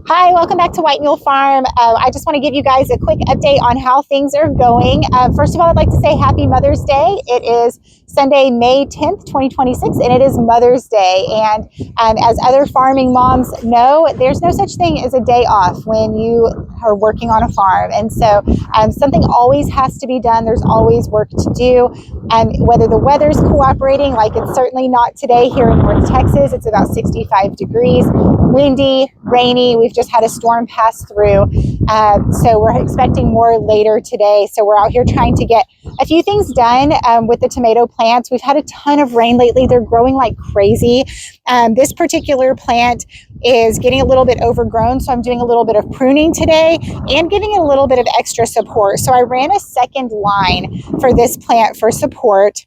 Hi, welcome back to White Mule Farm. I just want to give you guys a quick update on how things are going. First of all, I'd like to say Happy Mother's Day. It is Sunday, May 10th, 2026, and it is Mother's Day. And as other farming moms know, there's no such thing as a day off when you are working on a farm. And so something always has to be done. There's always work to do. Whether the weather's cooperating, like it's certainly not today here in North Texas. It's about 65 degrees, windy, rainy. We've just had a storm pass through. So we're expecting more later today. So we're out here trying to get a few things done with the tomato plants. We've had a ton of rain lately. They're growing like crazy. This particular plant is getting a little bit overgrown, so I'm doing a little bit of pruning today and giving it a little bit of extra support. So I ran a second line for this plant for support.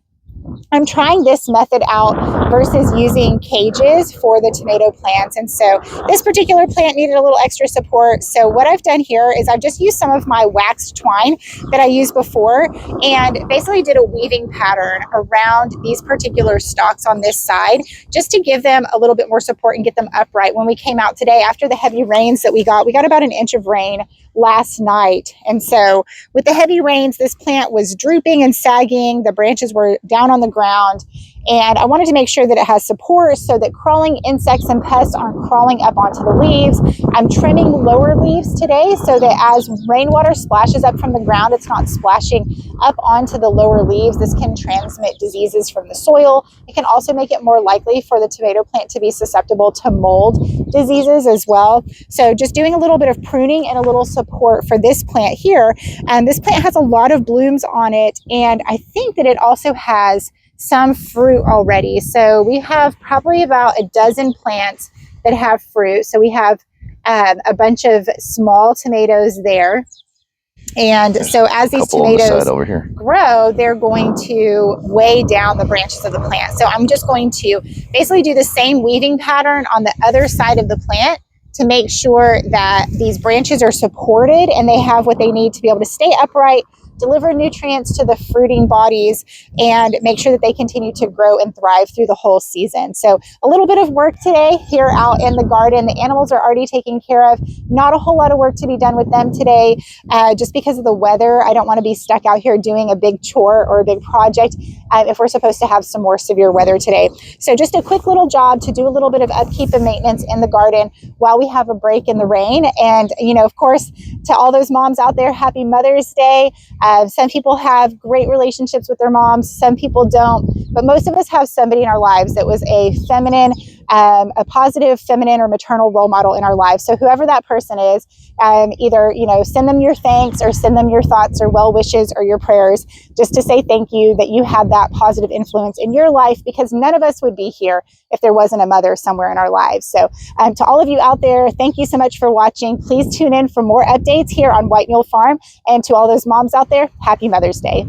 I'm trying this method out versus using cages for the tomato plants. And so this particular plant needed a little extra support. So what I've done here is I've just used some of my waxed twine that I used before and basically did a weaving pattern around these particular stalks on this side, just to give them a little bit more support and get them upright. When we came out today after the heavy rains that we got about an inch of rain last night. And so with the heavy rains, this plant was drooping and sagging. The branches were down on the ground. And I wanted to make sure that it has support so that crawling insects and pests aren't crawling up onto the leaves. I'm trimming lower leaves today so that as rainwater splashes up from the ground, it's not splashing up onto the lower leaves. This can transmit diseases from the soil. It can also make it more likely for the tomato plant to be susceptible to mold diseases as well. So just doing a little bit of pruning and a little support for this plant here. And this plant has a lot of blooms on it. And I think that it also has some fruit already. So we have probably about a dozen plants that have fruit. So we have a bunch of small tomatoes there. And so as these tomatoes grow, they're going to weigh down the branches of the plant. So I'm just going to basically do the same weaving pattern on the other side of the plant to make sure that these branches are supported and they have what they need to be able to stay upright, deliver nutrients to the fruiting bodies, and make sure that they continue to grow and thrive through the whole season. So a little bit of work today here out in the garden. The animals are already taken care of. Not a whole lot of work to be done with them today, just because of the weather. I don't want to be stuck out here doing a big chore or a big project if we're supposed to have some more severe weather today. So just a quick little job to do a little bit of upkeep and maintenance in the garden while we have a break in the rain. And, you know, of course, to all those moms out there, happy Mother's Day. Some people have great relationships with their moms, some people don't, but most of us have somebody in our lives that was a feminine, a positive feminine or maternal role model in our lives. So whoever that person is, either, you know, send them your thanks or send them your thoughts or well wishes or your prayers, just to say thank you that you had that positive influence in your life, because none of us would be here if there wasn't a mother somewhere in our lives. So to all of you out there, thank you so much for watching. Please tune in for more updates here on White Mule Farm. And to all those moms out there, happy Mother's Day.